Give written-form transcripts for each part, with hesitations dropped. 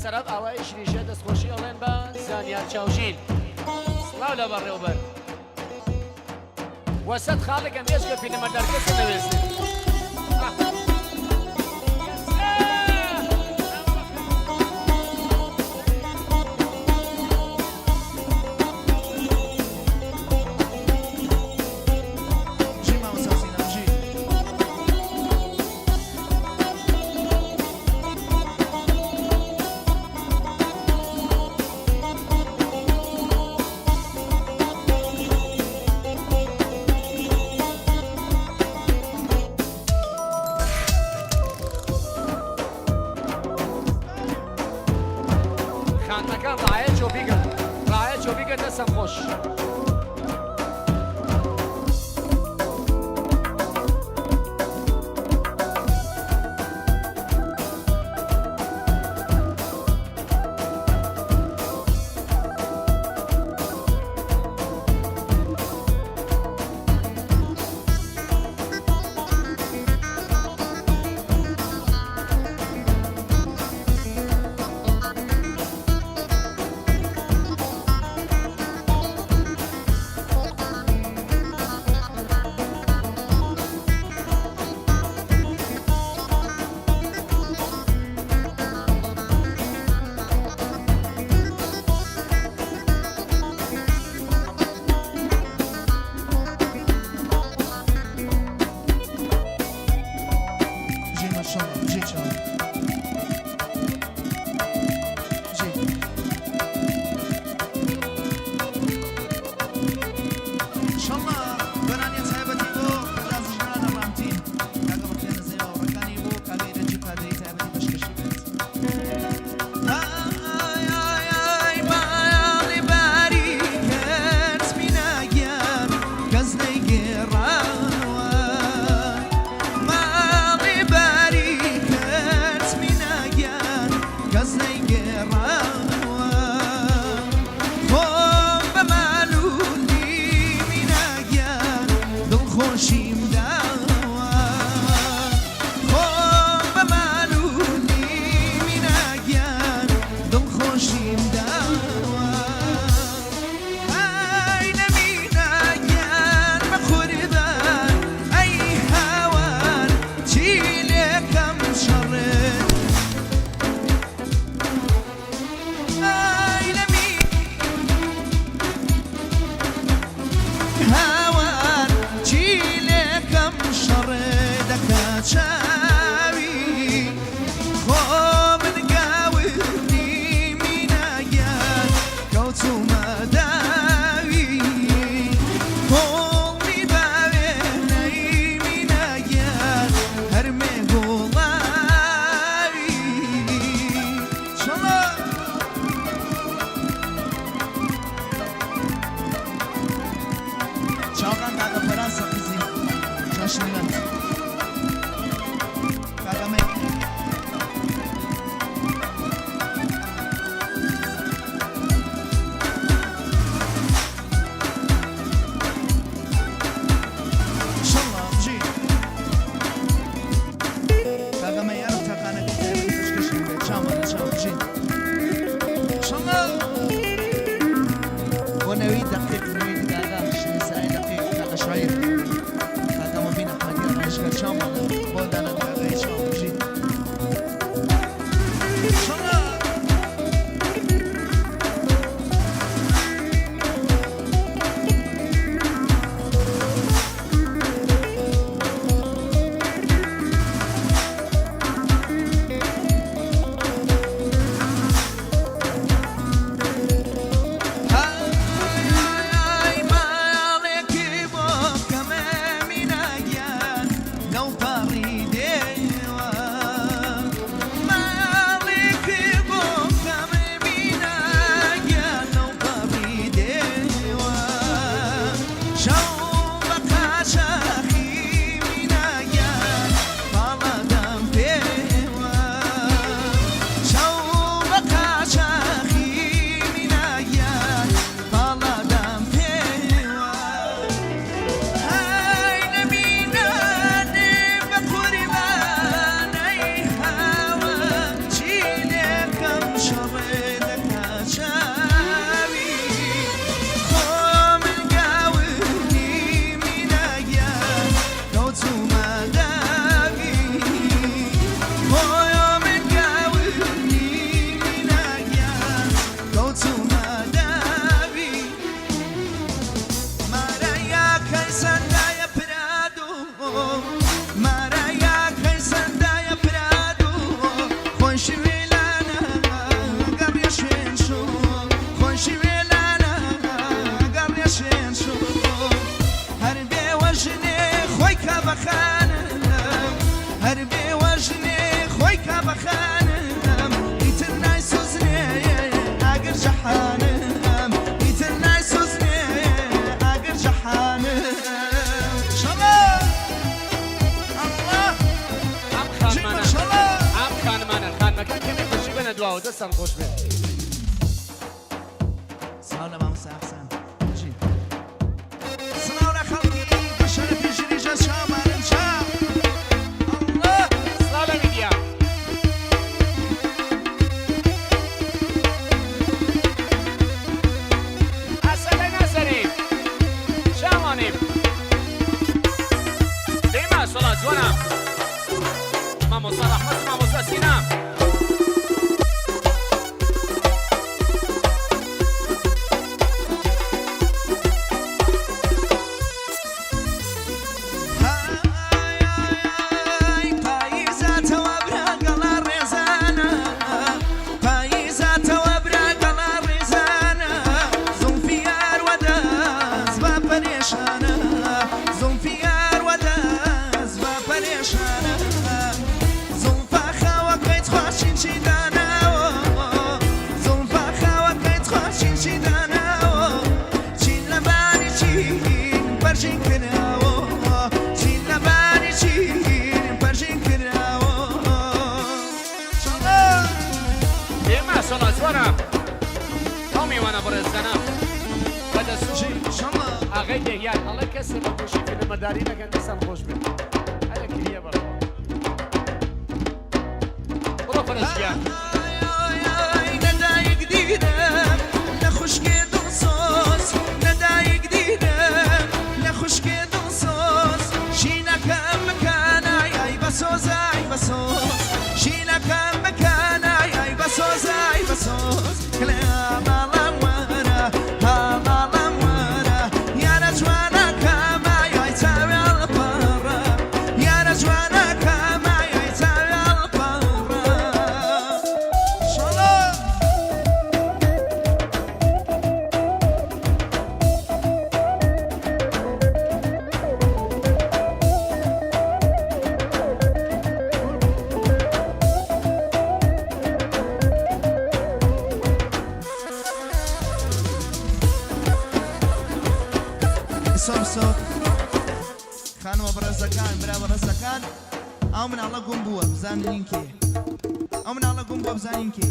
سەراب ئاوای شریژە دەستخۆشی ئەڵێن بە زانیار چاوژین سڵاو لە بەڕێوەبەر وەسەد خاڵێکم ێزگە فیلمەدارکەسە نەوێستن خانەکان ڕایە چۆبیگەن ڕایە چۆبیگەن دەسەم خۆش باو دەستان خۆش بێت سڵاو لە مامۆستا حەسەن بژین سڵاو لە خەڵکی بەشەرە پێشریژە شامانن شام الله سڵاو لە میدیا حەسەن لە نازەرین شامانیم دەیما سۆڵات جوانە مامۆستا ڕەحمەت و مامۆستا سینام ئاغای دێگیان ئەڵێ کەسێ بە گۆشیکردنمەداری نەکەن دەستان خۆش بێت هەرە کریە بەڕەوە بڕۆ فەرەشگیان نەدایک دیرم لە خوشکێ دڵسۆز نەدایک دیرم لە خوشکێ دڵسۆز ژینەکەم مکانای ئای بەسۆز ئای بەسۆز ژینەکەم مکانای ئای بەسۆز ئای بەسۆز کلێ ماڵم وەرە هەڵاڵم وەرە یارە جوانە کەمای ئای چاوێڵ پەڕە یارە جوانە کەمای ئای چاوێڵ پەڕە شەڵە سۆ خانوە بەڕێزەکان برا بەڕێزەکان ئەو مناڵە گوم بووە بزانین کێ ئەو مناڵە گوم بووە بزانین کێ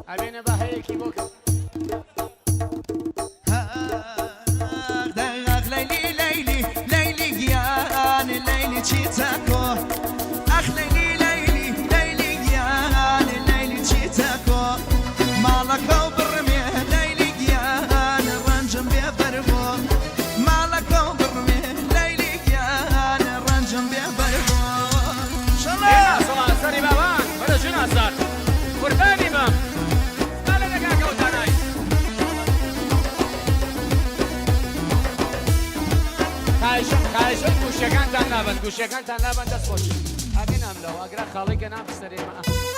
ئەبێنە بە هەیەکی بۆ کە دەغ لەیلی لەیلی لەیلی گیان لەیلی چیتەکۆ ئەخ لەیلی لەیلی لەیلی گیان لەیلی چیتەکۆ ماڵەکە و بڕمێ لەیلی گیان ڕەنجم بێ بەربۆ ماڵەکە و بڕمێ لەیلی گیان ڕەنجم بێ بەربۆ شەڵێ سەڵات سەری بابان بەرە ژن ئازار قوربانی بم سپالە لە کاکەوتانای خواهشم گوشەکانتان نابن گوشەکانتان نابن دەست خۆش ئەبین ئەم لەو ئەگرا خاڵی گەنام سەرێمە